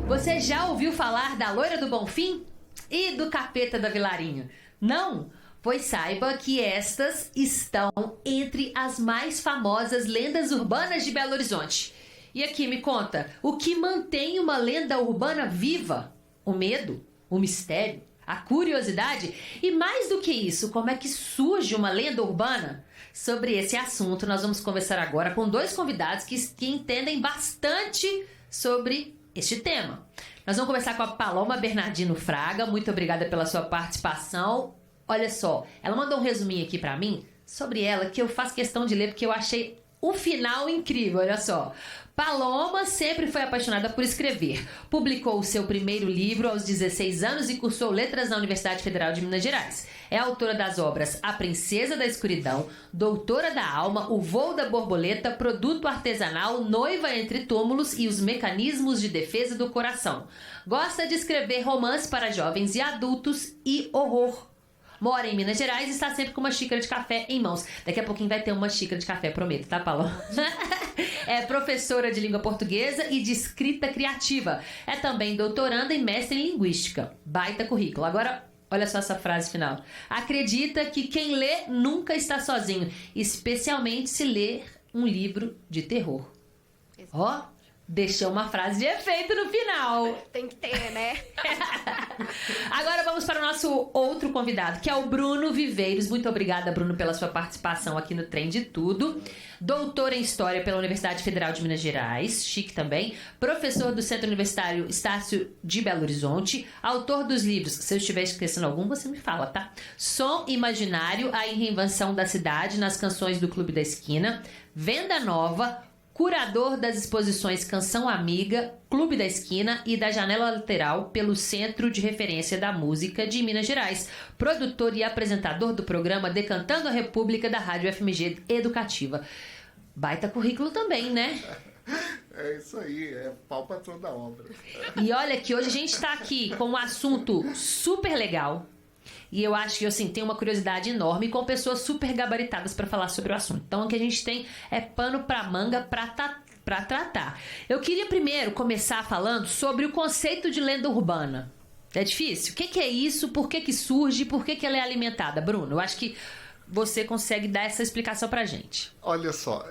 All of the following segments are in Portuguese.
Você já ouviu falar da Loira do Bonfim e do Capeta da Vilarinho? Não? Pois saiba que estas estão entre as mais famosas lendas urbanas de Belo Horizonte. E aqui me conta, o que mantém uma lenda urbana viva? O medo? O mistério? A curiosidade? E mais do que isso, como é que surge uma lenda urbana? Sobre esse assunto nós vamos conversar agora com dois convidados que entendem bastante sobre este tema. Nós vamos conversar com a Paloma Bernardino Fraga. Muito obrigada pela sua participação. Olha só, ela mandou um resuminho aqui pra mim sobre ela que eu faço questão de ler porque eu achei o final incrível. Olha só. Paloma sempre foi apaixonada por escrever. Publicou o seu primeiro livro aos 16 anos e cursou letras na Universidade Federal de Minas Gerais. É autora das obras A Princesa da Escuridão, Doutora da Alma, O Voo da Borboleta, Produto Artesanal, Noiva entre Túmulos e Os Mecanismos de Defesa do Coração. Gosta de escrever romances para jovens e adultos e horror. Mora em Minas Gerais e está sempre com uma xícara de café em mãos. Daqui a pouquinho vai ter uma xícara de café, prometo, tá, Paloma? É professora de língua portuguesa e de escrita criativa. É também doutoranda e mestre em linguística. Baita currículo. Agora, olha só essa frase final. Acredita que quem lê nunca está sozinho, especialmente se ler um livro de terror. Ó, deixou uma frase de efeito no final. Tem que ter, né? Agora vamos para o nosso outro convidado, que é o Bruno Viveiros. Muito obrigada, Bruno, pela sua participação aqui no Trem de Tudo. Doutor em História pela Universidade Federal de Minas Gerais, chique também. Professor do Centro Universitário Estácio de Belo Horizonte. Autor dos livros, se eu estiver esquecendo algum, você me fala, tá? Som Imaginário, a reinvenção da cidade nas canções do Clube da Esquina. Venda Nova, curador das exposições Canção Amiga, Clube da Esquina e da Janela Lateral pelo Centro de Referência da Música de Minas Gerais, produtor e apresentador do programa Decantando a República da Rádio FMG Educativa. Baita currículo também, né? É isso aí, é pau pra toda obra. E olha que hoje a gente está aqui com um assunto super legal. E eu acho que, assim, tem uma curiosidade enorme com pessoas super gabaritadas para falar sobre o assunto. Então, o que a gente tem é pano para manga para tratar. Eu queria primeiro começar falando sobre o conceito de lenda urbana. É difícil? O que é isso? Por que surge? Por que ela é alimentada? Bruno, eu acho que você consegue dar essa explicação pra gente. Olha só,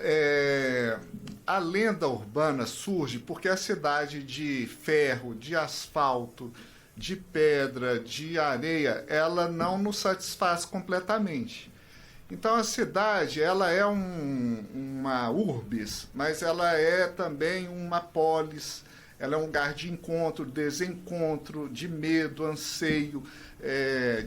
a lenda urbana surge porque a cidade de ferro, de asfalto, de pedra, de areia, ela não nos satisfaz completamente. Então a cidade, ela é uma urbis, mas ela é também uma polis, ela é um lugar de encontro, desencontro, de medo, anseio,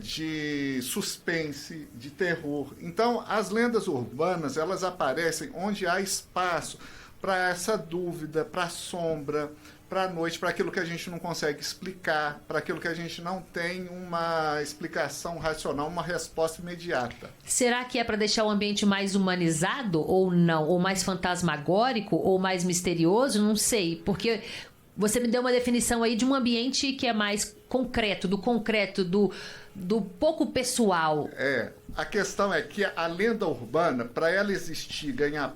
de suspense, de terror. Então as lendas urbanas, elas aparecem onde há espaço para essa dúvida, para a sombra, para a noite, para aquilo que a gente não consegue explicar, para aquilo que a gente não tem uma explicação racional, uma resposta imediata. Será que é para deixar o ambiente mais humanizado ou não? Ou mais fantasmagórico ou mais misterioso? Não sei, porque você me deu uma definição aí de um ambiente que é mais concreto, do pouco pessoal. A questão é que a lenda urbana, para ela existir, ganhar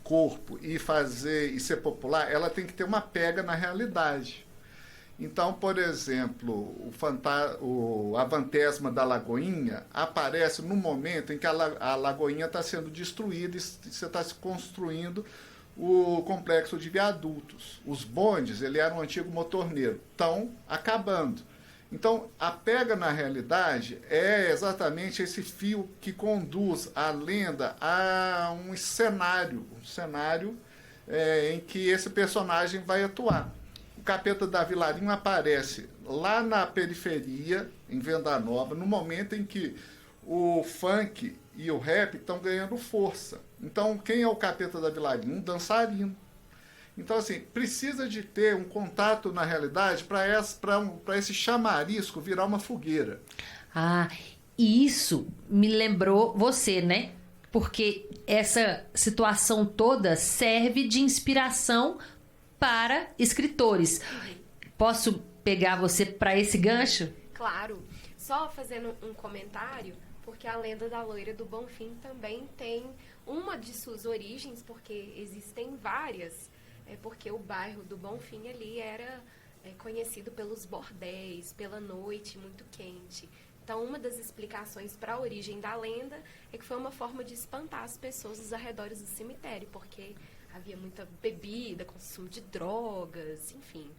corpo e ser popular, ela tem que ter uma pega na realidade. Então, por exemplo, a Fantasma da Lagoinha aparece no momento em que a Lagoinha está sendo destruída e você está se construindo o complexo de viadutos. Os bondes, ele era um antigo motorneiro, estão acabando. Então, a pega na realidade é exatamente esse fio que conduz a lenda a um cenário em que esse personagem vai atuar. O Capeta da Vilarinho aparece lá na periferia, em Venda Nova, no momento em que o funk e o rap estão ganhando força. Então, quem é o Capeta da Vilarinho? Um dançarino. Então, assim, precisa de ter um contato na realidade para esse chamarisco virar uma fogueira. Ah, e isso me lembrou você, né? Porque essa situação toda serve de inspiração para escritores. Posso pegar você para esse gancho? Claro. Só fazendo um comentário, porque a lenda da loira do Bonfim também tem uma de suas origens, porque existem várias, porque o bairro do Bonfim ali era conhecido pelos bordéis, pela noite muito quente. Então, uma das explicações para a origem da lenda é que foi uma forma de espantar as pessoas dos arredores do cemitério, porque havia muita bebida, consumo de drogas, enfim.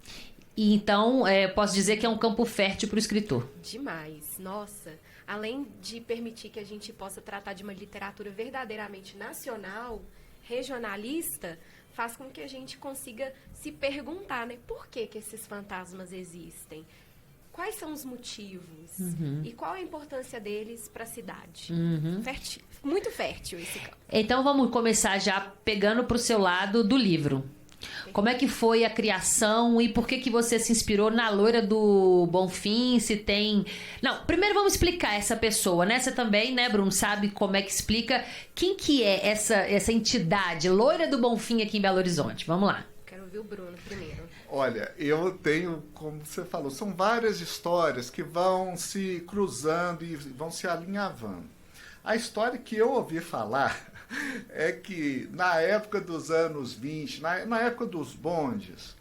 E então, posso dizer que é um campo fértil para o escritor. Demais, nossa. Além de permitir que a gente possa tratar de uma literatura verdadeiramente nacional, regionalista, faz com que a gente consiga se perguntar, né? Por que esses fantasmas existem? Quais são os motivos? E qual a importância deles para a cidade? Fértil, muito fértil esse campo. Então vamos começar já pegando para o seu lado do livro. Como é que foi a criação e por que você se inspirou na Loira do Bonfim? Se tem... Não, primeiro vamos explicar essa pessoa, né? Você também, né, Bruno, sabe como é que explica quem que é essa entidade, Loira do Bonfim aqui em Belo Horizonte. Vamos lá. Quero ouvir o Bruno primeiro. Olha, eu tenho, como você falou, são várias histórias que vão se cruzando e vão se alinhavando. A história que eu ouvi falar é que na época dos anos 20, na época dos bondes,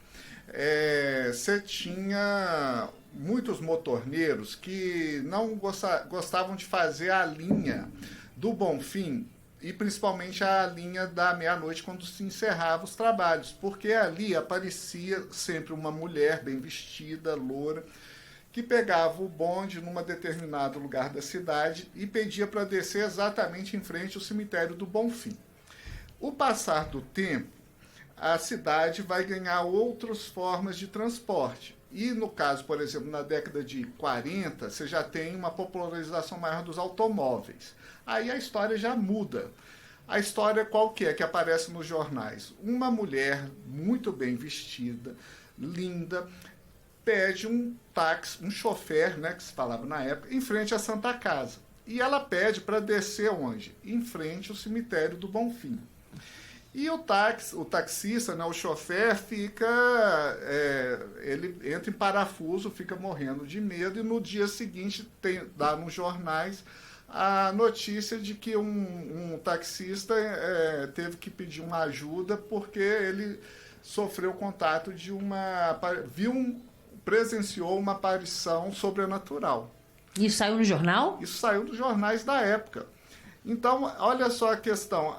você tinha muitos motorneiros que não gostavam de fazer a linha do Bonfim, e principalmente a linha da meia-noite, quando se encerrava os trabalhos, porque ali aparecia sempre uma mulher bem vestida, loura, que pegava o bonde num determinado lugar da cidade e pedia para descer exatamente em frente ao cemitério do Bonfim. O passar do tempo, a cidade vai ganhar outras formas de transporte. E no caso, por exemplo, na década de 40, você já tem uma popularização maior dos automóveis. Aí a história já muda. A história qual que é que aparece nos jornais? Uma mulher muito bem vestida, linda, pede um táxi, um chofer, né, que se falava na época, em frente à Santa Casa. E ela pede para descer onde? Em frente ao cemitério do Bonfim. E o taxista, né, o chofer, ele entra em parafuso, fica morrendo de medo, e no dia seguinte dá nos jornais a notícia de que um taxista teve que pedir uma ajuda porque ele sofreu contato de presenciou uma aparição sobrenatural. Isso saiu no jornal? Isso saiu dos jornais da época. Então, olha só a questão,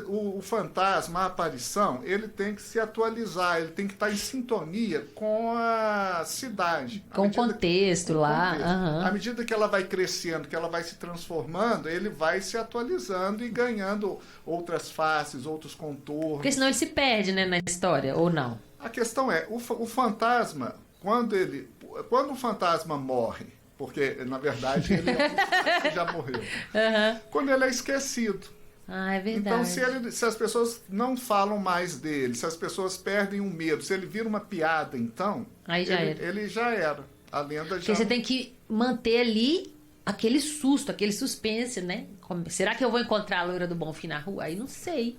o fantasma, a aparição, ele tem que se atualizar, ele tem que estar em sintonia com a cidade. Com o contexto lá. Uhum. À medida que ela vai crescendo, que ela vai se transformando, ele vai se atualizando e ganhando outras faces, outros contornos. Porque senão ele se perde, né, na história, ou não? A questão é, o fantasma, quando o fantasma morre, porque, na verdade, ele já morreu. Uhum. Quando ele é esquecido. Ah, é verdade. Então, se as pessoas não falam mais dele, se as pessoas perdem o medo, se ele vira uma piada, então, aí ele já era. A lenda porque já... você tem que manter ali aquele susto, aquele suspense, né? Será que eu vou encontrar a Loira do Bonfim na rua? Aí não sei.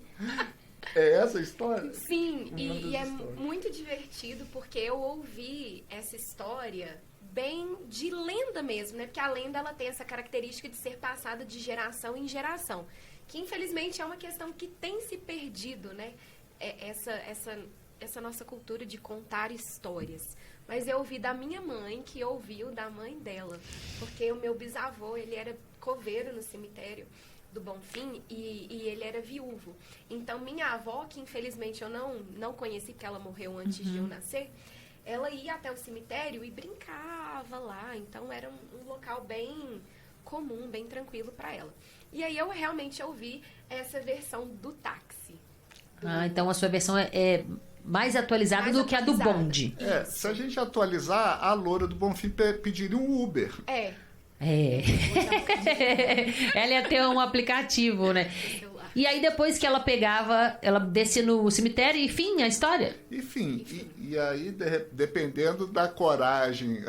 É essa a história? Sim, e é muito divertido porque eu ouvi essa história bem de lenda mesmo, né? Porque a lenda ela tem essa característica de ser passada de geração em geração, que infelizmente é uma questão que tem se perdido, né? Essa nossa cultura de contar histórias. Mas eu ouvi da minha mãe, que ouviu da mãe dela, porque o meu bisavô, ele era coveiro no cemitério do Bonfim e ele era viúvo. Então minha avó, que infelizmente eu não conheci porque ela morreu antes de eu nascer, ela ia até o cemitério e brincava lá. Então era um local bem comum, bem tranquilo para ela. E aí eu realmente ouvi essa versão do táxi. Então a sua versão é mais atualizada do que a do bonde. Se a gente atualizar, a Loira do Bonfim pediria um Uber. Ela ia ter um aplicativo, né? E aí depois que ela pegava, ela descia no cemitério e enfim, a história? Enfim, e aí dependendo da coragem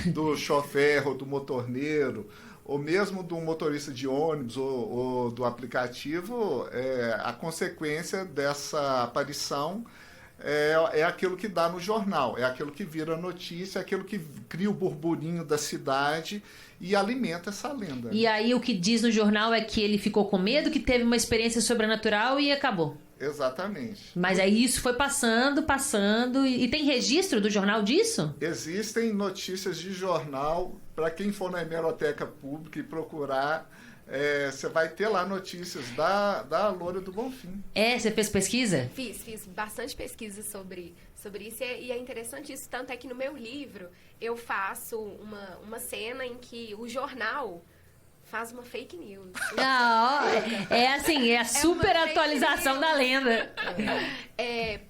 do chofer ou do motorneiro, ou mesmo do motorista de ônibus ou do aplicativo, a consequência dessa aparição é aquilo que dá no jornal, é aquilo que vira notícia, é aquilo que cria o burburinho da cidade e alimenta essa lenda. E aí o que diz no jornal é que ele ficou com medo, que teve uma experiência sobrenatural e acabou. Exatamente. Mas aí isso foi passando, e tem registro do jornal disso? Existem notícias de jornal, para quem for na hemeroteca pública e procurar, você vai ter lá notícias da Loura do Bonfim. Você fez pesquisa? Fiz bastante pesquisa sobre isso e é interessante isso, tanto é que no meu livro eu faço uma cena em que o jornal faz uma fake news. É a super atualização da lenda.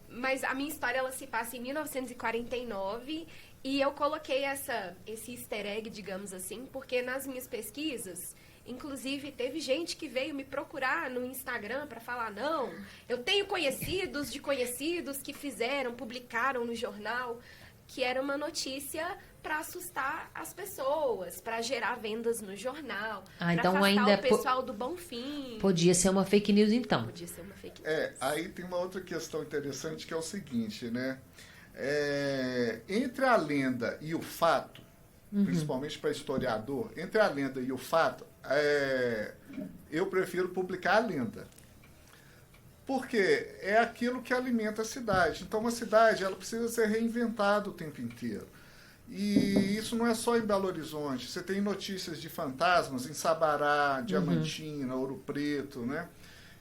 Mas a minha história ela se passa em 1949 e eu coloquei esse easter egg, digamos assim, porque nas minhas pesquisas, inclusive teve gente que veio me procurar no Instagram para falar, não, eu tenho conhecidos de conhecidos que publicaram no jornal, que era uma notícia para assustar as pessoas, para gerar vendas no jornal, para então afastar ainda o pessoal do Bonfim. Podia ser uma fake news, então. Podia ser uma fake news. Aí tem uma outra questão interessante que é o seguinte, né? Entre a lenda e o fato, principalmente para historiador, entre a lenda e o fato, eu prefiro publicar a lenda. Porque é aquilo que alimenta a cidade. Então, uma cidade ela precisa ser reinventada o tempo inteiro. E isso não é só em Belo Horizonte. Você tem notícias de fantasmas em Sabará, Diamantina, Ouro Preto, né?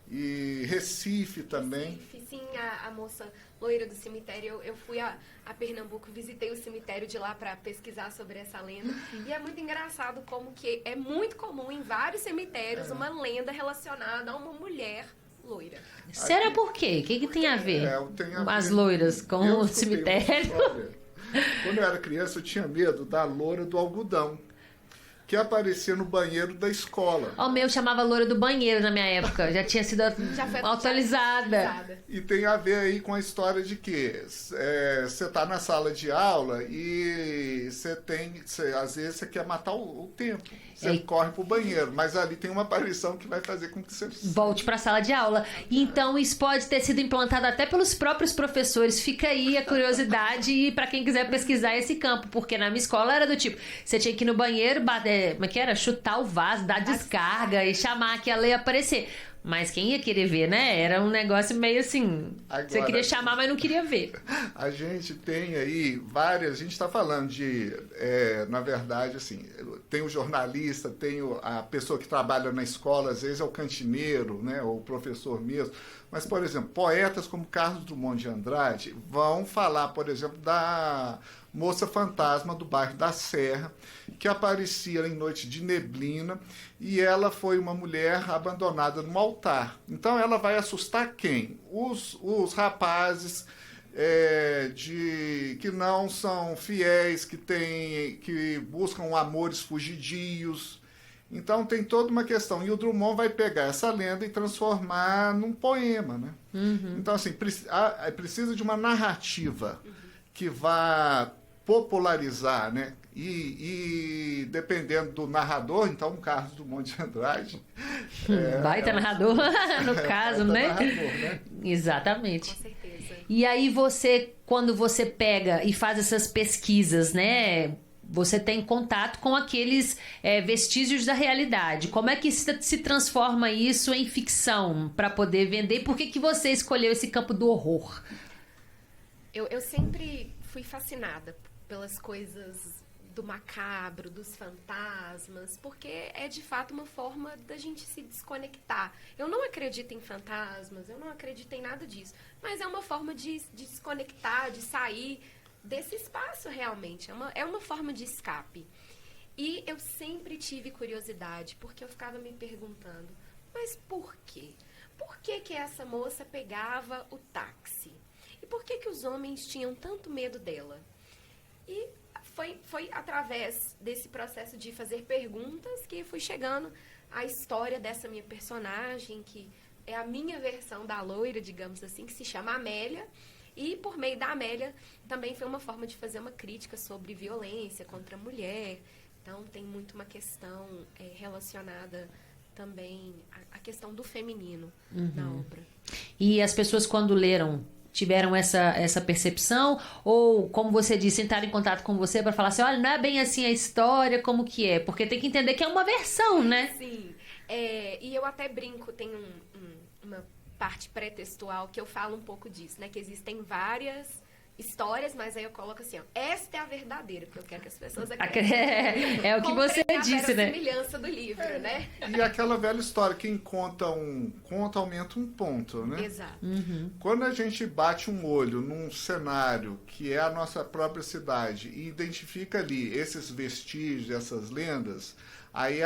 E Recife também. Recife, sim, a moça loira do cemitério. Eu fui a Pernambuco, visitei o cemitério de lá para pesquisar sobre essa lenda. E é muito engraçado como que é muito comum em vários cemitérios uma lenda relacionada a uma mulher loira. Será por quê? O que tem a ver? As loiras com o cemitério? Quando eu era criança, eu tinha medo da loura do algodão, que aparecia no banheiro da escola. O meu chamava loura do banheiro na minha época. Já tinha sido atualizada. E tem a ver aí com a história de que você está na sala de aula e às vezes você quer matar o tempo. Você corre pro banheiro, mas ali tem uma aparição que vai fazer com que você volte para a sala de aula. Então isso pode ter sido implantado até pelos próprios professores. Fica aí a curiosidade e para quem quiser pesquisar esse campo, porque na minha escola era do tipo, você tinha que ir no banheiro, como é que era? Chutar o vaso, dar descarga e chamar que ela ia aparecer. Mas quem ia querer ver, né? Era um negócio meio assim... Agora, você queria chamar, mas não queria ver. A gente tem aí várias... A gente está falando de... na verdade, assim... Tem o jornalista, tem a pessoa que trabalha na escola, às vezes é o cantineiro, né? Ou o professor mesmo. Mas, por exemplo, poetas como Carlos Drummond de Andrade vão falar, por exemplo, da moça fantasma do bairro da Serra, que aparecia em noite de neblina, e ela foi uma mulher abandonada num altar. Então ela vai assustar quem? Os rapazes que não são fiéis, que buscam amores fugidios. Então tem toda uma questão. E o Drummond vai pegar essa lenda e transformar num poema, né? Então, assim, precisa de uma narrativa que vá popularizar, né? E dependendo do narrador, então, o Carlos Drummond de Andrade... baita narrador, no caso, né? Narrador, né? Exatamente. Com certeza. E aí quando você pega e faz essas pesquisas, né? Você tem contato com aqueles vestígios da realidade. Como é que se transforma isso em ficção para poder vender? Por que você escolheu esse campo do horror? Eu sempre fui fascinada pelas coisas do macabro, dos fantasmas, porque é de fato uma forma da gente se desconectar. Eu não acredito em fantasmas, eu não acredito em nada disso, mas é uma forma de desconectar, de sair desse espaço realmente. É uma forma de escape. E eu sempre tive curiosidade, porque eu ficava me perguntando, mas por quê? Por que essa moça pegava o táxi? E por que os homens tinham tanto medo dela? E foi através desse processo de fazer perguntas que fui chegando à história dessa minha personagem, que é a minha versão da loira, digamos assim, que se chama Amélia. E por meio da Amélia também foi uma forma de fazer uma crítica sobre violência contra a mulher. Então tem muito uma questão relacionada também à questão do feminino na obra. E as pessoas quando leram tiveram essa percepção? Ou, como você disse, entraram em contato com você para falar assim, olha, não é bem assim a história, como que é? Porque tem que entender que é uma versão, né? Sim. E eu até brinco, tem uma parte pré-textual que eu falo um pouco disso, né? Que existem várias histórias, mas aí eu coloco assim, ó, esta é a verdadeira, porque eu quero que as pessoas acreditem. É o que você disse, né? A semelhança do livro, né? E aquela velha história, quem conta aumenta um ponto, né? Exato. Quando a gente bate um olho num cenário que é a nossa própria cidade e identifica ali esses vestígios, essas lendas, aí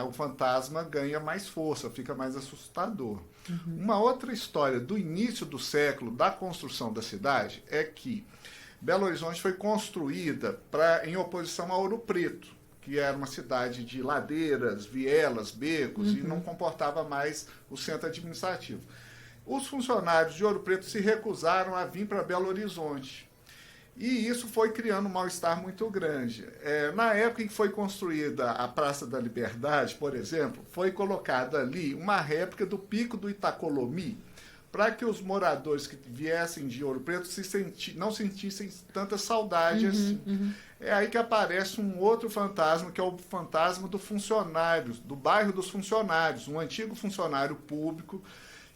o fantasma ganha mais força, fica mais assustador. Uma outra história do início do século, da construção da cidade, é que Belo Horizonte foi construída em oposição a Ouro Preto, que era uma cidade de ladeiras, vielas, becos, e não comportava mais o centro administrativo. Os funcionários de Ouro Preto se recusaram a vir para Belo Horizonte. E isso foi criando um mal-estar muito grande. Na época em que foi construída a Praça da Liberdade, por exemplo, foi colocada ali uma réplica do Pico do Itacolomi, para que os moradores que viessem de Ouro Preto não sentissem tanta saudade assim. É aí que aparece um outro fantasma, que é o fantasma do funcionário, do bairro dos funcionários, um antigo funcionário público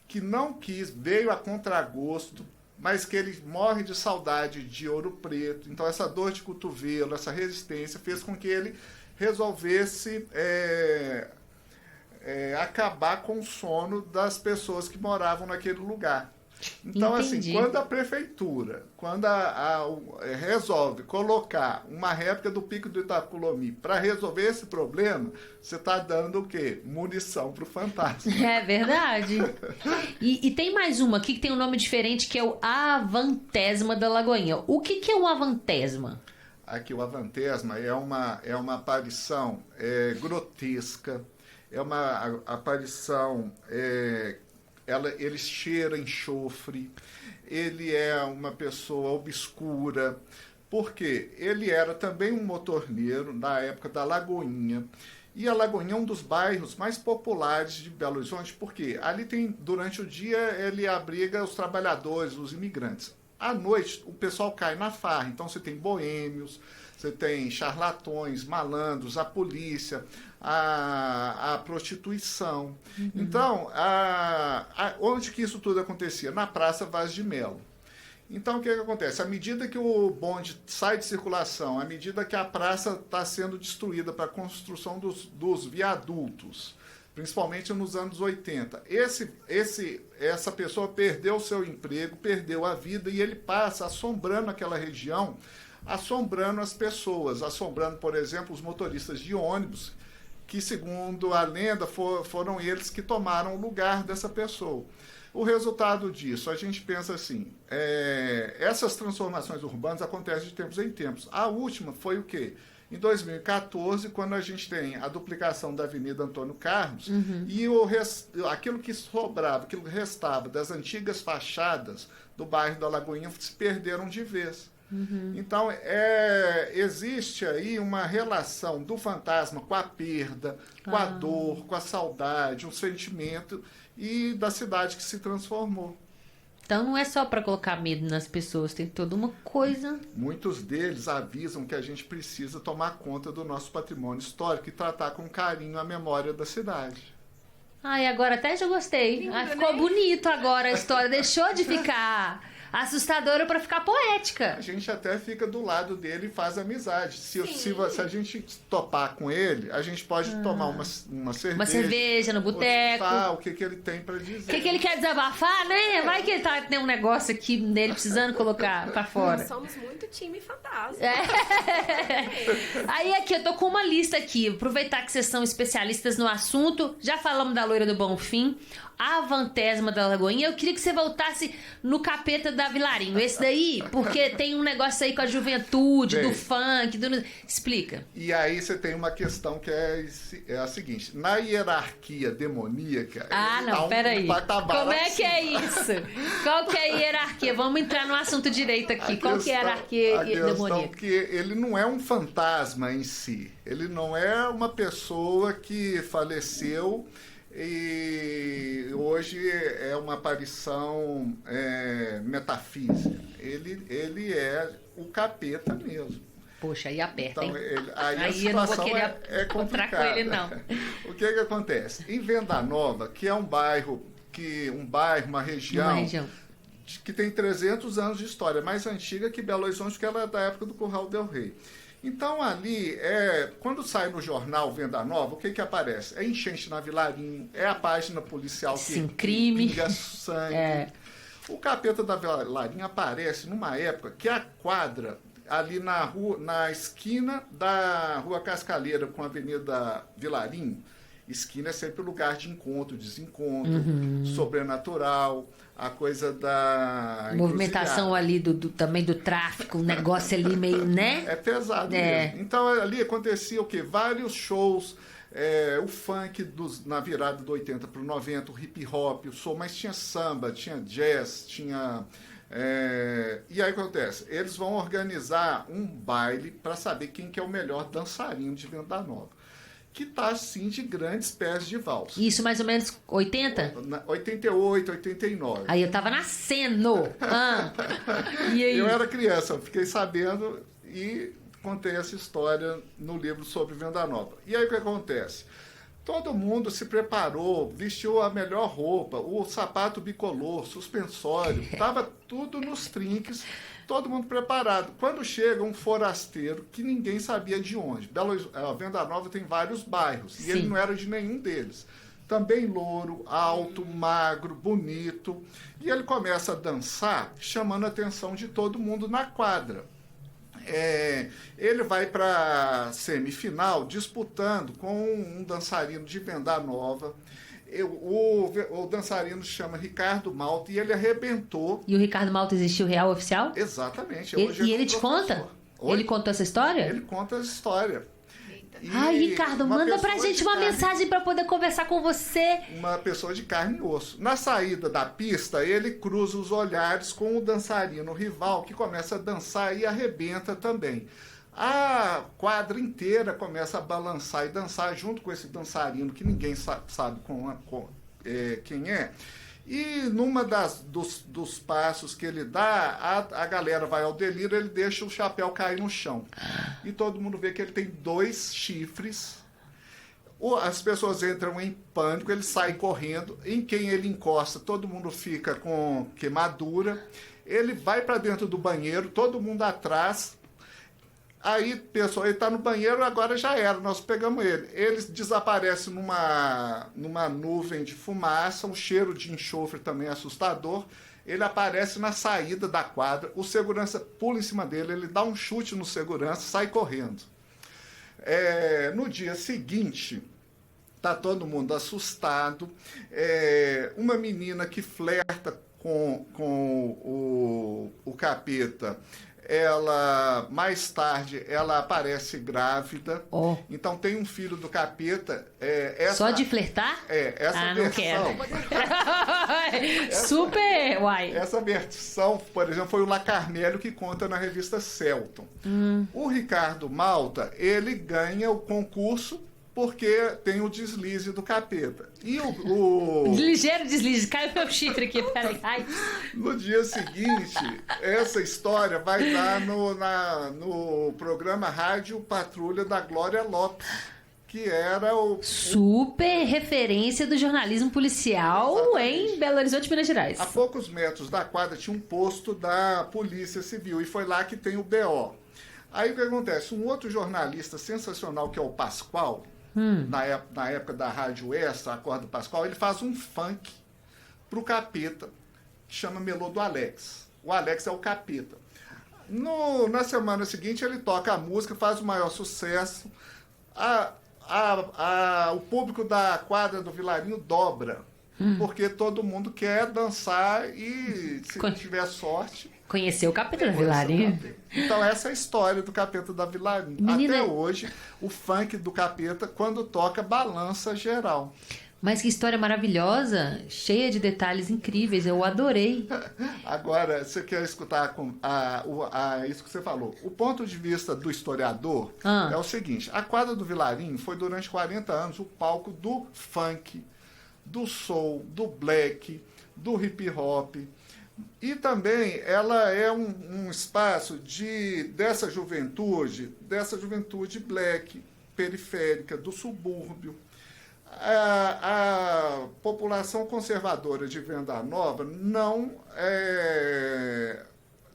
que não quis, veio a contragosto, mas que ele morre de saudade de Ouro Preto. Então essa dor de cotovelo, essa resistência fez com que ele resolvesse acabar com o sono das pessoas que moravam naquele lugar. Então, Entendi. assim, quando a prefeitura, resolve colocar uma réplica do Pico do Itacolomi para resolver esse problema, você está dando o quê? Munição para o fantasma. É verdade. E tem mais uma aqui que tem um nome diferente, que é o Avantesma da Lagoinha. O que é um Avantesma? Aqui, o Avantesma é uma aparição grotesca, é uma aparição... ele cheira enxofre, ele é uma pessoa obscura, porque ele era também um motorneiro na época da Lagoinha. E a Lagoinha é um dos bairros mais populares de Belo Horizonte, porque ali durante o dia, ele abriga os trabalhadores, os imigrantes. À noite, o pessoal cai na farra, então você tem boêmios, você tem charlatões, malandros, a polícia, a prostituição. Então, onde que isso tudo acontecia? Na Praça Vaz de Melo. Então, o que acontece? À medida que o bonde sai de circulação, à medida que a praça está sendo destruída para a construção dos viadutos, principalmente nos anos 80, essa pessoa perdeu o seu emprego, perdeu a vida, e ele passa assombrando aquela região, assombrando as pessoas, assombrando, por exemplo, os motoristas de ônibus, que, segundo a lenda, foram eles que tomaram o lugar dessa pessoa. O resultado disso, a gente pensa assim, essas transformações urbanas acontecem de tempos em tempos. A última foi o quê? Em 2014, quando a gente tem a duplicação da Avenida Antônio Carlos, e aquilo que sobrava, aquilo que restava das antigas fachadas do bairro da Lagoinha se perderam de vez. Então, existe aí uma relação do fantasma com a perda, com a dor, com a saudade, um sentimento, e da cidade que se transformou. Então não é só para colocar medo nas pessoas, tem toda uma coisa. Muitos deles avisam que a gente precisa tomar conta do nosso patrimônio histórico e tratar com carinho a memória da cidade. Ai, agora até já gostei. Lindo, Ficou né? bonito agora a história, deixou de ficar assustadora para ficar poética. A gente até fica do lado dele e faz amizade. Se a gente topar com ele, a gente pode tomar uma cerveja. Uma cerveja no boteco. O que ele tem para dizer. O que ele quer desabafar, né? Vai que ele tem um negócio aqui nele precisando colocar para fora. Nós somos muito time fantasma. Aí aqui, eu tô com uma lista aqui. Aproveitar que vocês são especialistas no assunto. Já falamos da Loira do Bonfim, a Avantesma da Lagoinha. Eu queria que você voltasse no Capeta da Vilarinho. Esse daí, porque tem um negócio aí com a juventude, do funk, Explica. E aí você tem uma questão que é a seguinte. Na hierarquia demoníaca... Peraí. Como é que é isso? Qual que é a hierarquia? Vamos entrar no assunto direito aqui. Qual que é a hierarquia demoníaca? Porque ele não é um fantasma em si. Ele não é uma pessoa que faleceu E hoje é uma aparição metafísica. Ele é o capeta mesmo. Poxa, aí aperta, Então, hein? aí a Aí eu não vou situação querer é encontrar complicada. com ele, não. O que acontece? Em Venda Nova, que é um bairro, uma região, que tem 300 anos de história, mais antiga que Belo Horizonte, porque ela é da época do Curral del Rei. Então, ali, quando sai no jornal Venda Nova, o que aparece? É enchente na Vilarinho, é a página policial que crime. pinga sangue. O capeta da Vilarinho aparece numa época que a quadra, ali na esquina da Rua Cascaleira com a Avenida Vilarinho, esquina é sempre lugar de encontro, desencontro, sobrenatural, a coisa da movimentação ali também do tráfico, o negócio ali meio, né? É pesado mesmo. Então ali acontecia o quê? Vários shows, o funk na virada do 80 para o 90, o hip hop, o soul, mas tinha samba, tinha jazz, tinha... e aí acontece, eles vão organizar um baile para saber quem que é o melhor dançarino de Venda Nova, que tá assim de grandes pés de valsa. Isso mais ou menos 80? 88, 89. Aí eu tava nascendo. E aí? Eu era criança, eu fiquei sabendo e contei essa história no livro sobre Venda Nova. E aí o que acontece? Todo mundo se preparou, vestiu a melhor roupa, o sapato bicolor, suspensório, estava tudo nos trinques, todo mundo preparado. Quando chega um forasteiro que ninguém sabia de onde, Venda Nova tem vários bairros, e ele não era de nenhum deles. Também louro, alto, magro, bonito, e ele começa a dançar, chamando a atenção de todo mundo na quadra. Ele vai para a semifinal disputando com um dançarino de Venda Nova. O dançarino se chama Ricardo Malta e ele arrebentou. E o Ricardo Malta existiu real oficial? Exatamente. E ele te conta? Ele contou essa história? Ele conta a história. Ai, Ricardo, manda pra gente uma mensagem pra poder conversar com você. Uma pessoa de carne e osso. Na saída da pista, ele cruza os olhares com o dançarino rival, que começa a dançar e arrebenta também. A quadra inteira começa a balançar e dançar junto com esse dançarino, que ninguém sabe quem é. E numa dos passos que ele dá, a galera vai ao delírio, ele deixa o chapéu cair no chão. E todo mundo vê que ele tem 2 chifres. As pessoas entram em pânico, ele sai correndo. Em quem ele encosta, todo mundo fica com queimadura. Ele vai para dentro do banheiro, todo mundo atrás. Aí, pessoal, ele está no banheiro, agora já era, nós pegamos ele. Ele desaparece numa nuvem de fumaça, um cheiro de enxofre também assustador. Ele aparece na saída da quadra, o segurança pula em cima dele, ele dá um chute no segurança, sai correndo. No dia seguinte, está todo mundo assustado. Uma menina que flerta com o capeta, mais tarde, ela aparece grávida. Então tem um filho do capeta. Só de flertar? Essa versão. Não quero. Super, uai. Essa versão, por exemplo, foi o Lacarnélio que conta na revista Celton. O Ricardo Malta, ele ganha o concurso porque tem o deslize do capeta. E Ligeiro deslize, caiu meu chifre aqui, peraí. Ai. No dia seguinte, essa história vai dar no programa Rádio Patrulha da Glória Lopes, que era super referência do jornalismo policial. Exatamente. Em Belo Horizonte, Minas Gerais. A poucos metros da quadra tinha um posto da Polícia Civil, e foi lá que tem o BO. Aí o que acontece? Um outro jornalista sensacional, que é o Pascoal, na época da Rádio Extra, Acorda Pascoal, ele faz um funk pro capeta, que chama Melô do Alex. O Alex é o capeta. Na semana seguinte, ele toca a música, faz o maior sucesso. O público da quadra do Vilarinho dobra, porque todo mundo quer dançar e, se tiver sorte... Conheceu o capeta da Vilarinho. Então essa é a história do capeta da Vilarinho. Menina... Até hoje, o funk do capeta, quando toca, balança geral. Mas que história maravilhosa, cheia de detalhes incríveis, eu adorei. Agora, você quer escutar isso que você falou. O ponto de vista do historiador é o seguinte: a quadra do Vilarinho foi durante 40 anos o palco do funk do soul, do black, do hip hop. E também ela é um espaço dessa juventude black, periférica, do subúrbio. A população conservadora de Venda Nova não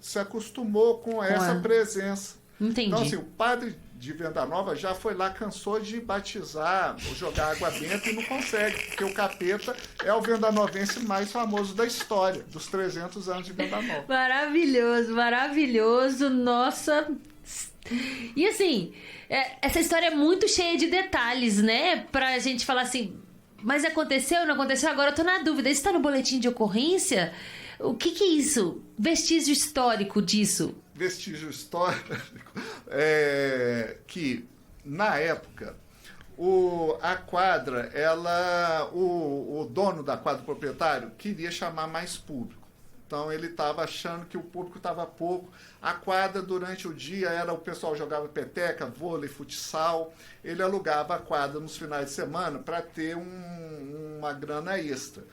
se acostumou com essa presença. Entendi. Então, assim, o padre de Venda Nova já foi lá, cansou de batizar, ou jogar água benta e não consegue, porque o capeta é o vendanovense mais famoso da história, dos 300 anos de Venda Nova. Maravilhoso, maravilhoso, nossa. E assim, essa história é muito cheia de detalhes, né? Pra gente falar assim, mas aconteceu, não aconteceu? Agora eu tô na dúvida, isso tá no boletim de ocorrência? O que é isso? Vestígio histórico disso? Vestígio histórico que, na época, a quadra, o dono da quadra, o proprietário, queria chamar mais público. Então, ele estava achando que o público estava pouco. A quadra, durante o dia, o pessoal jogava peteca, vôlei, futsal. Ele alugava a quadra nos finais de semana para ter uma grana extra.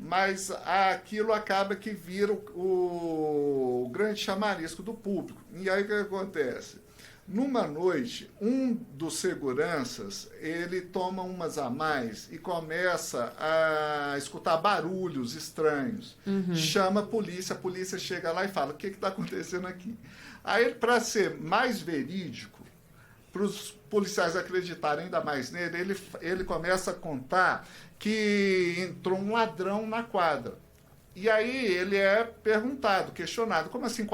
Mas aquilo acaba que vira o grande chamarisco do público. E aí o que acontece? Numa noite, um dos seguranças, ele toma umas a mais e começa a escutar barulhos estranhos. Chama a polícia chega lá e fala, o que está acontecendo aqui? Aí, para ser mais verídico, para os policiais acreditarem ainda mais nele, ele começa a contar que entrou um ladrão na quadra. E aí ele é perguntado, questionado, como assim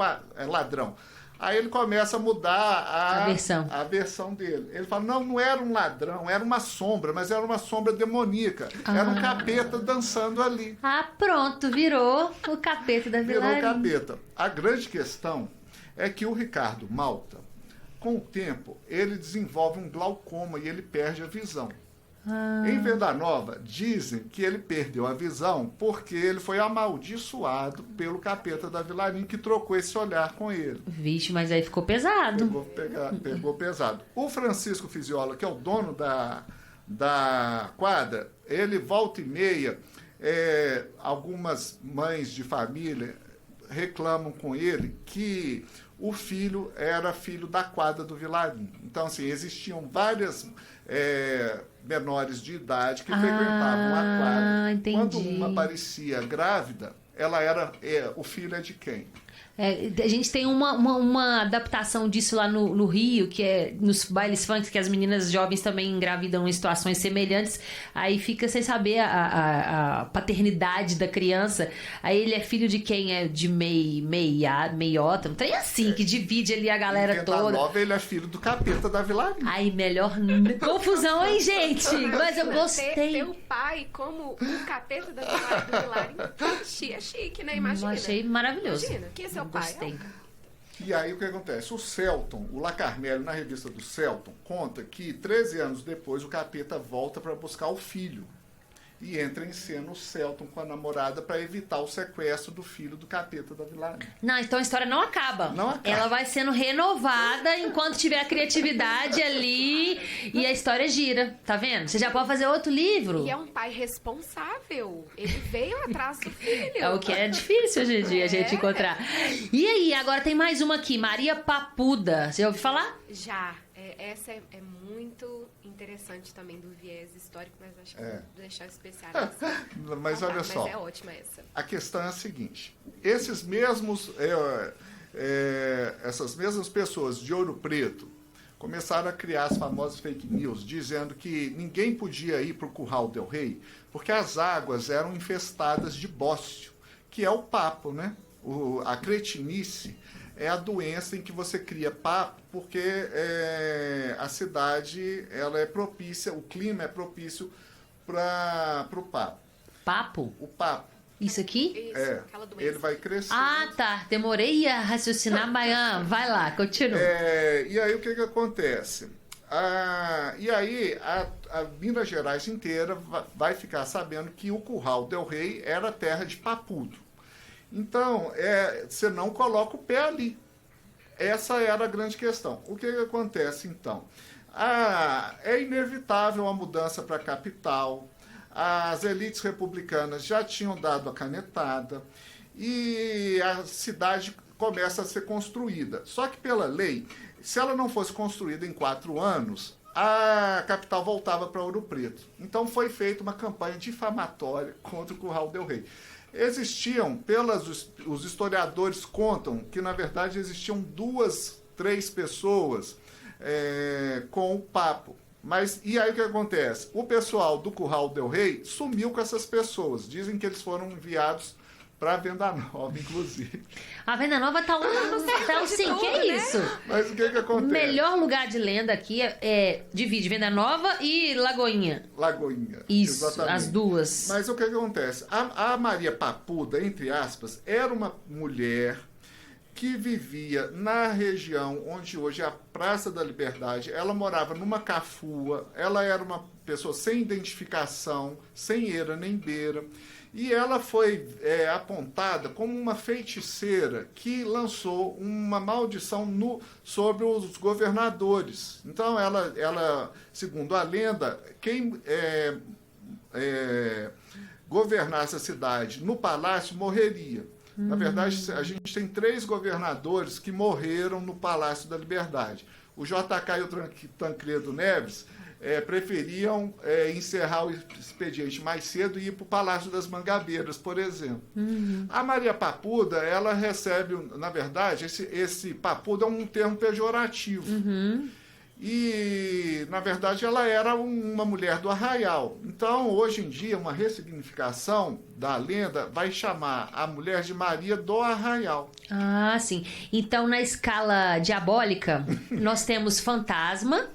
ladrão? Aí ele começa a mudar a versão dele. Ele fala, não era um ladrão, era uma sombra, mas era uma sombra demoníaca. Era um capeta dançando ali. Pronto, virou o capeta da Vilarinho. Virou o capeta. A grande questão é que o Ricardo Malta, com o tempo, ele desenvolve um glaucoma e ele perde a visão. Em Venda Nova, dizem que ele perdeu a visão porque ele foi amaldiçoado pelo capeta da Vilarinho, que trocou esse olhar com ele. Vixe, mas aí ficou pesado. Pegou pesado. O Francisco Fiziola, que é o dono da quadra, ele volta e meia, algumas mães de família reclamam com ele que o filho era filho da quadra do Vilarinho. Então, assim, existiam várias menores de idade que frequentavam a quadra. Entendi. Quando uma parecia grávida, o filho é de quem? A gente tem uma adaptação disso lá no Rio, que é nos bailes funk, que as meninas jovens também engravidam em situações semelhantes. Aí fica sem saber a paternidade da criança. Aí ele é filho de quem? É de meiota, um trem assim, que divide ali a galera toda. Nova, ele é filho do capeta da Vilarinho. Aí, melhor confusão, hein, gente? Mas eu gostei. Ter o pai como o capeta da Vilarinho é chique, né? Imagina. Eu achei maravilhoso. Imagina, que é seu pai. Gostei. E aí o que acontece? O Celton, o Lacarmelli, na revista do Celton, conta que 13 anos depois o capeta volta para buscar o filho. E entra em cena o Celton com a namorada para evitar o sequestro do filho do capeta da Vilarinho. Não, então a história não acaba. Não acaba. Ela vai sendo renovada enquanto tiver a criatividade ali e a história gira. Tá vendo? Você já pode fazer outro livro. E é um pai responsável. Ele veio atrás do filho. É o que é difícil hoje em dia a gente encontrar. E aí, agora tem mais uma aqui. Maria Papuda. Você já ouviu falar? Já. Essa é muito interessante também do viés histórico, mas acho que vou deixar especialista. Mas olha só. Mas é ótima essa. A questão é a seguinte. Essas mesmas pessoas de Ouro Preto começaram a criar as famosas fake news, dizendo que ninguém podia ir para o Curral del Rei, porque as águas eram infestadas de bócio, que é o papo, né? A cretinice é a doença em que você cria papo, porque a cidade ela é propícia, o clima é propício para o papo. Papo? O papo. Isso aqui? Isso, aquela doença. Ele vai crescer. Tá. Demorei a raciocinar, mas vai lá, continua. E aí o que acontece? E aí a Minas Gerais inteira vai ficar sabendo que o Curral del Rei era terra de papudo. Então, você não coloca o pé ali. Essa era a grande questão. O que acontece, então? É inevitável a mudança para a capital. as elites republicanas já tinham dado a canetada e a cidade começa a ser construída. Só que pela lei, se ela não fosse construída em 4 anos, a capital voltava para Ouro Preto. Então foi feita uma campanha difamatória contra o Curral del Rei. Existiam, os historiadores contam que na verdade existiam 2, 3 pessoas com o papo. Mas e aí o que acontece? O pessoal do Curral del Rei sumiu com essas pessoas. Dizem que eles foram enviados para a Venda Nova, inclusive. A Venda Nova tá assim, que é isso? Mas o que acontece? O melhor lugar de lenda aqui divide Venda Nova e Lagoinha. Lagoinha. Isso, exatamente. as duas. Mas o que acontece? A Maria Papuda, entre aspas, era uma mulher que vivia na região onde hoje é a Praça da Liberdade. Ela morava numa cafua, ela era uma pessoa sem identificação, sem eira nem beira. E ela foi apontada como uma feiticeira que lançou uma maldição sobre os governadores. Então, ela, segundo a lenda, quem governasse a cidade no palácio morreria. Na verdade, a gente tem 3 governadores que morreram no Palácio da Liberdade. O JK e o Tancredo Neves preferiam encerrar o expediente mais cedo e ir para o Palácio das Mangabeiras, por exemplo. A Maria Papuda, ela recebe, na verdade, esse Papuda é um termo pejorativo. E, na verdade, ela era uma mulher do arraial. Então, hoje em dia, uma ressignificação da lenda vai chamar a mulher de Maria do Arraial. Ah, sim. Então, na escala diabólica, nós temos fantasma,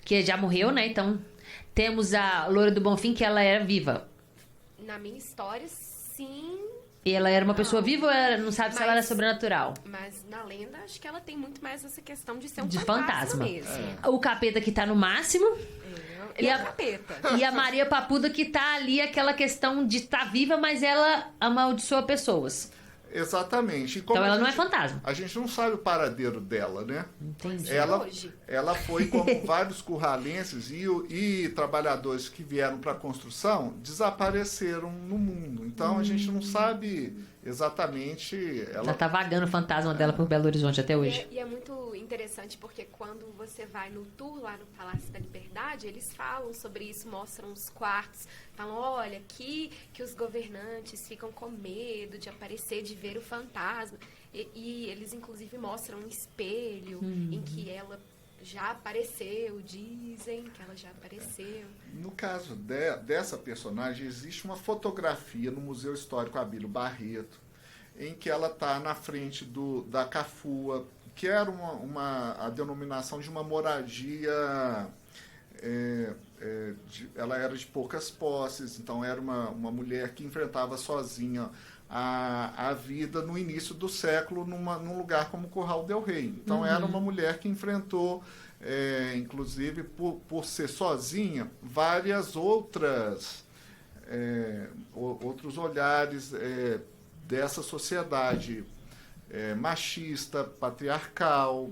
que já morreu, né? Então, temos a Loura do Bonfim, que ela era viva. Na minha história, sim. E ela era uma pessoa viva ou não sabe se ela era sobrenatural? Mas na lenda, acho que ela tem muito mais essa questão de ser um De fantasma fantasma. mesmo. O capeta que tá no máximo. Ele é um capeta. E a Maria Papuda que tá ali, aquela questão de estar viva, mas ela amaldiçoa pessoas. Exatamente. Então ela não é fantasma. A gente não sabe o paradeiro dela, né? Entendi. Ela foi, como vários curralenses e trabalhadores que vieram para a construção, desapareceram no mundo. Então a gente não sabe exatamente... Ela tá vagando o fantasma dela por Belo Horizonte até hoje. E é muito interessante porque quando você vai no tour lá no Palácio da Liberdade, eles falam sobre isso, mostram os quartos, falam, olha, aqui que os governantes ficam com medo de aparecer, de ver o fantasma. E eles, inclusive, mostram um espelho em que ela já apareceu, dizem que ela já apareceu. No caso dessa personagem, existe uma fotografia no Museu Histórico Abílio Barreto, em que ela está na frente da Cafua, que era a denominação de uma moradia... ela era de poucas posses, então era uma mulher que enfrentava sozinha a vida no início do século num lugar como Curral del Rei. Então era uma mulher que enfrentou, inclusive por ser sozinha, várias outros olhares dessa sociedade machista, patriarcal,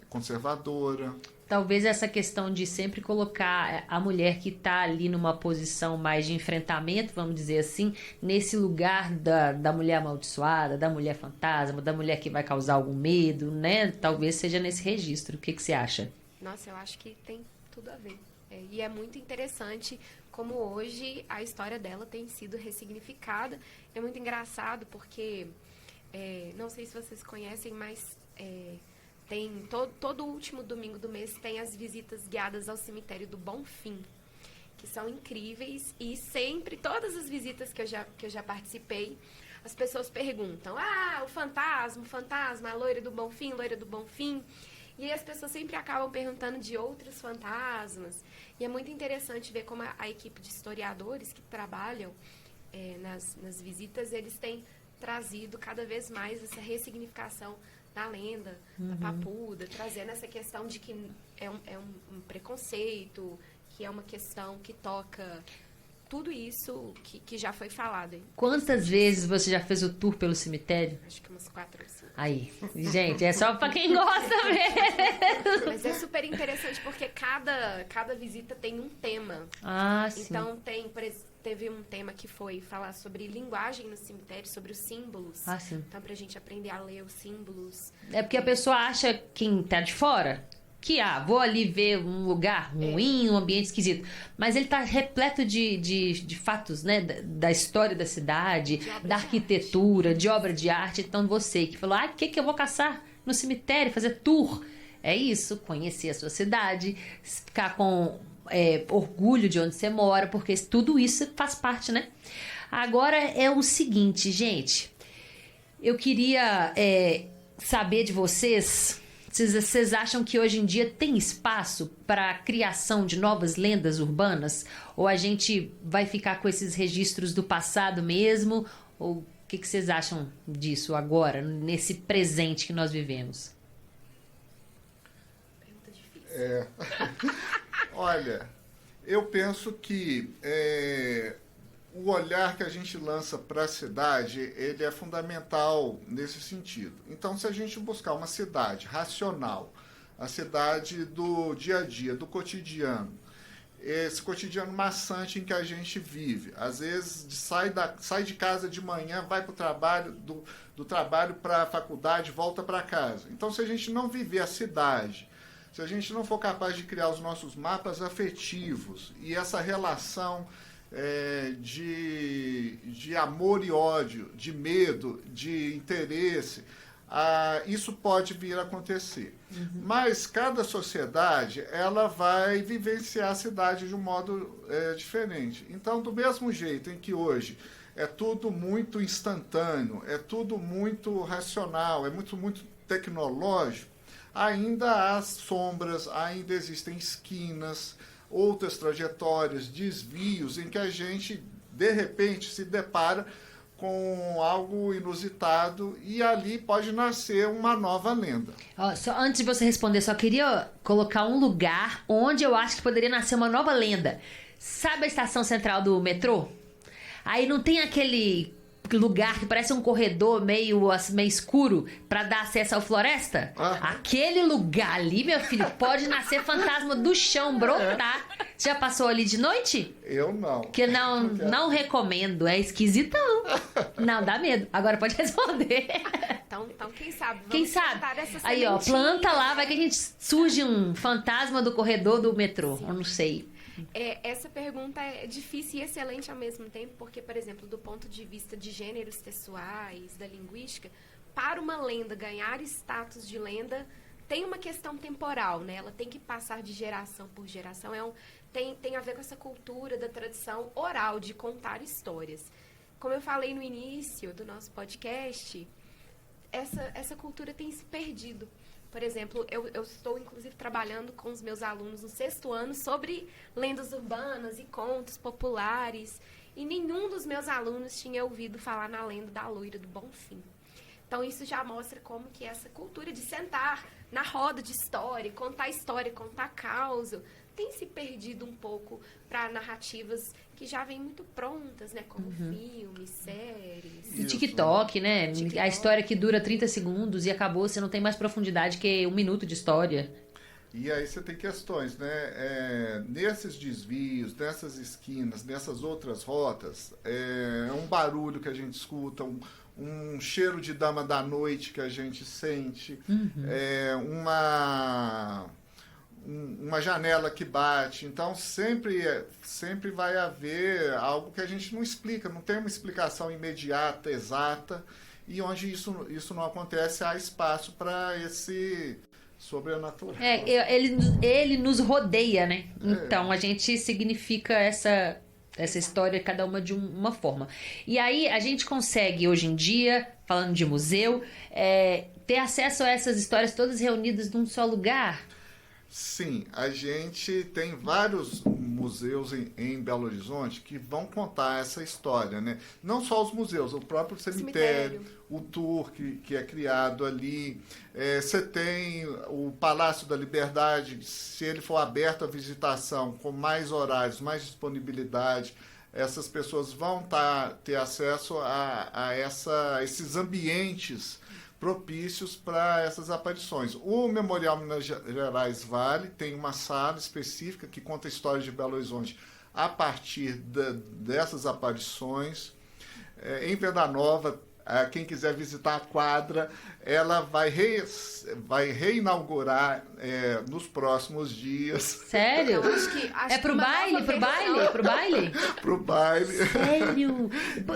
conservadora. Talvez essa questão de sempre colocar a mulher que está ali numa posição mais de enfrentamento, vamos dizer assim, nesse lugar da mulher amaldiçoada, da mulher fantasma, da mulher que vai causar algum medo, né? Talvez seja nesse registro. O que você acha? Nossa, eu acho que tem tudo a ver. E é muito interessante como hoje a história dela tem sido ressignificada. É muito engraçado porque, não sei se vocês conhecem, mas... tem todo último domingo do mês tem as visitas guiadas ao cemitério do Bonfim, que são incríveis, e sempre, todas as visitas que eu já participei, as pessoas perguntam, o fantasma, a loira do Bonfim, e aí as pessoas sempre acabam perguntando de outros fantasmas, e é muito interessante ver como a equipe de historiadores que trabalham nas visitas, eles têm trazido cada vez mais essa ressignificação da lenda, da Papuda, trazendo essa questão de que é um preconceito, que é uma questão que toca tudo isso que já foi falado. Aí. Quantas vezes você já fez o tour pelo cemitério? Acho que umas 4 ou 5. Aí, gente, é só pra quem gosta mesmo. Mas é super interessante porque cada visita tem um tema. Ah, sim. Então teve um tema que foi falar sobre linguagem no cemitério, sobre os símbolos. Ah, sim. Então pra gente aprender a ler os símbolos. É porque a pessoa acha, quem tá de fora, que, vou ali ver um lugar ruim, um ambiente esquisito. Mas ele tá repleto de fatos, né? Da história da cidade, da arquitetura, de obra de arte. Então você que falou, o que eu vou caçar no cemitério, fazer tour? É isso, conhecer a sua cidade, ficar com orgulho de onde você mora, porque tudo isso faz parte, né? Agora é o seguinte, gente. Eu queria saber de vocês... Vocês acham que hoje em dia tem espaço para a criação de novas lendas urbanas? Ou a gente vai ficar com esses registros do passado mesmo? Ou o que vocês acham disso agora, nesse presente que nós vivemos? Pergunta difícil. Olha, eu penso que o olhar que a gente lança para a cidade, ele é fundamental nesse sentido. Então, se a gente buscar uma cidade racional, a cidade do dia a dia, do cotidiano, esse cotidiano maçante em que a gente vive, às vezes sai de casa de manhã, vai para o trabalho, do trabalho para a faculdade, volta para casa. Então, se a gente não viver a cidade, se a gente não for capaz de criar os nossos mapas afetivos e essa relação de amor e ódio, de medo, de interesse, isso pode vir a acontecer. Mas cada sociedade, ela vai vivenciar a cidade de um modo diferente. Então, do mesmo jeito em que hoje é tudo muito instantâneo, é tudo muito racional, é muito tecnológico, ainda há sombras, ainda existem esquinas, outras trajetórias, desvios, em que a gente, de repente, se depara com algo inusitado e ali pode nascer uma nova lenda. Só antes de você responder, só queria colocar um lugar onde eu acho que poderia nascer uma nova lenda. Sabe a estação central do metrô? Aí não tem aquele lugar que parece um corredor meio escuro pra dar acesso à floresta? Aquele lugar ali, meu filho, pode nascer fantasma do chão, brotar. Você já passou ali de noite? Eu não. Que não recomendo, é esquisitão. Não, dá medo. Agora pode responder. Então quem sabe? Quem sabe? Aí, planta lá, vai que a gente surge um fantasma do corredor do metrô. Sim. Eu não sei. Essa pergunta é difícil e excelente ao mesmo tempo, porque, por exemplo, do ponto de vista de gêneros textuais, da linguística, para uma lenda ganhar status de lenda, tem uma questão temporal, né? Ela tem que passar de geração por geração. Tem a ver com essa cultura da tradição oral, de contar histórias. Como eu falei no início do nosso podcast, essa cultura tem se perdido. Por exemplo, eu estou, inclusive, trabalhando com os meus alunos no 6º ano sobre lendas urbanas e contos populares. E nenhum dos meus alunos tinha ouvido falar na lenda da loira do Bonfim. Então, isso já mostra como que essa cultura de sentar na roda de história, contar causa, tem se perdido um pouco para narrativas que já vêm muito prontas, né? Como filmes, séries. E TikTok, né? TikTok. A história que dura 30 segundos e acabou, você não tem mais profundidade que 1 minuto de história. E aí você tem questões, né? Nesses desvios, nessas esquinas, nessas outras rotas, é um barulho que a gente escuta, um cheiro de dama da noite que a gente sente, uma janela que bate. Então, sempre vai haver algo que a gente não explica, não tem uma explicação imediata, exata, e onde isso não acontece, há espaço para esse sobrenatural. Ele nos rodeia, né? Então, a gente significa essa história, cada uma de uma forma. E aí, a gente consegue, hoje em dia, falando de museu, ter acesso a essas histórias todas reunidas num só lugar? Sim, a gente tem vários museus em Belo Horizonte que vão contar essa história, né? Não só os museus, o próprio cemitério, o tour que é criado ali. Você tem o Palácio da Liberdade, se ele for aberto à visitação, com mais horários, mais disponibilidade, essas pessoas vão ter acesso a esses ambientes propícios para essas aparições. O Memorial Minas Gerais Vale tem uma sala específica que conta histórias de Belo Horizonte a partir dessas aparições. Em Venda Nova, quem quiser visitar a quadra, ela vai reinaugurar nos próximos dias. Sério? Acho é pro que uma baile? nova Pro baile? versão. Pro baile? Pro baile. Sério?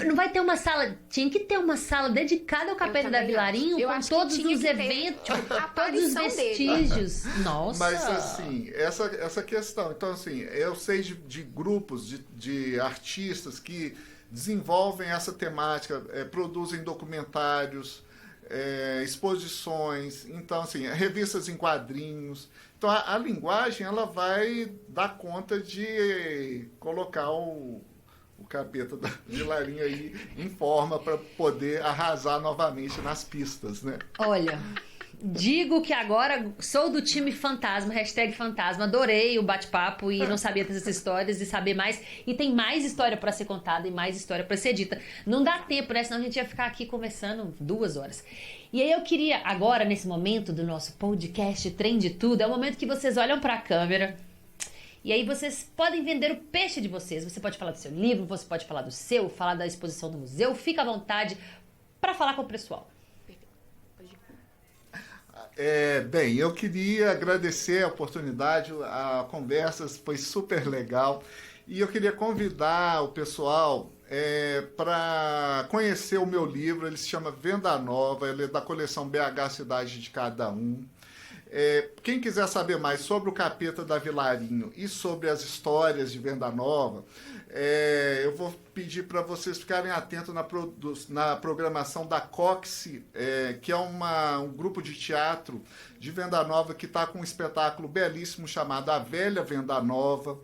Não vai ter uma sala... Tinha que ter uma sala dedicada ao Capeta da também Vilarinho, acho. Eu com acho que todos tinha os que ter eventos, a todos os aparição vestígios. Nossa! Mas assim, essa questão. Então, assim, eu sei de grupos, de artistas que desenvolvem essa temática, produzem documentários, exposições, então, assim, revistas em quadrinhos. Então, a linguagem, ela vai dar conta de colocar o Capeta da Vilarinho aí em forma para poder arrasar novamente nas pistas, né? Olha... Digo que agora sou do time Fantasma, #Fantasma. Adorei o bate-papo e não sabia dessas histórias e saber mais. E tem mais história pra ser contada e mais história pra ser dita. Não dá tempo, né? Senão a gente ia ficar aqui conversando 2 horas. E aí eu queria, agora, nesse momento do nosso podcast Trem de Tudo, é o momento que vocês olham pra câmera e aí vocês podem vender o peixe de vocês. Você pode falar do seu livro, você pode falar do seu, falar da exposição do museu. Fica à vontade pra falar com o pessoal. Bem, eu queria agradecer a oportunidade, a conversa foi super legal e eu queria convidar o pessoal para conhecer o meu livro. Ele se chama Venda Nova, ele é da coleção BH Cidade de Cada Um. Quem quiser saber mais sobre o Capeta da Vilarinho e sobre as histórias de Venda Nova, eu vou pedir para vocês ficarem atentos na programação da Coxe, que é um grupo de teatro de Venda Nova que está com um espetáculo belíssimo chamado A Velha Venda Nova,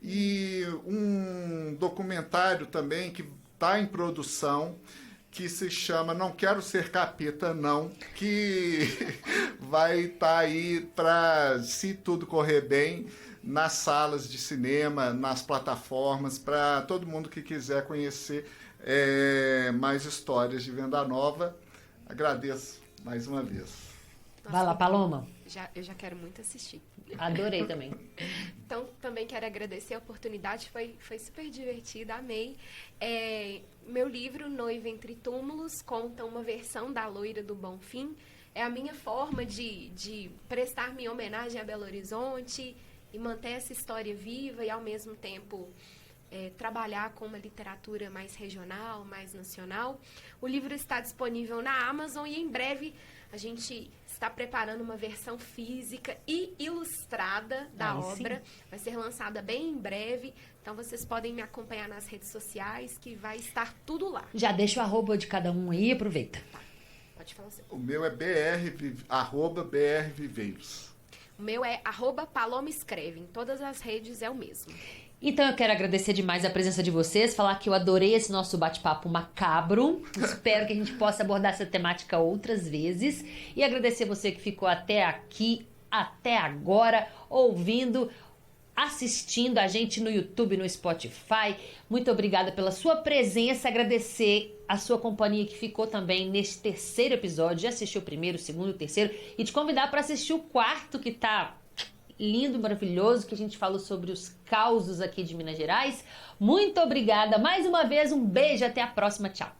e um documentário também que está em produção, que se chama Não Quero Ser Capeta Não, que vai estar aí para, se tudo correr bem, nas salas de cinema, nas plataformas, para todo mundo que quiser conhecer mais histórias de Venda Nova. Agradeço mais uma vez. Nossa, Vai lá, Paloma. Eu já quero muito assistir. Adorei também. Então, também quero agradecer a oportunidade, foi super divertida, amei. Meu livro, Noiva Entre Túmulos, conta uma versão da Loira do Bonfim. É a minha forma de prestar minha homenagem a Belo Horizonte e manter essa história viva e, ao mesmo tempo, trabalhar com uma literatura mais regional, mais nacional. O livro está disponível na Amazon e, em breve, a gente está preparando uma versão física e ilustrada da obra. Sim. Vai ser lançada bem em breve. Então, vocês podem me acompanhar nas redes sociais, que vai estar tudo lá. Já deixa o arroba de cada um aí e aproveita. Tá. Pode falar assim. O meu é @BR Viveiros. O meu é @Paloma Escreve. Em todas as redes é o mesmo. Então eu quero agradecer demais a presença de vocês, falar que eu adorei esse nosso bate-papo macabro. Espero que a gente possa abordar essa temática outras vezes. E agradecer você que ficou até aqui, até agora, ouvindo, assistindo a gente no YouTube, no Spotify. Muito obrigada pela sua presença. Agradecer a sua companhia que ficou também neste 3º episódio. Já assistiu o 1º, o 2º, o 3º. E te convidar para assistir o 4º, que tá lindo, maravilhoso, que a gente falou sobre os causos aqui de Minas Gerais. Muito obrigada mais uma vez, um beijo, até a próxima, tchau.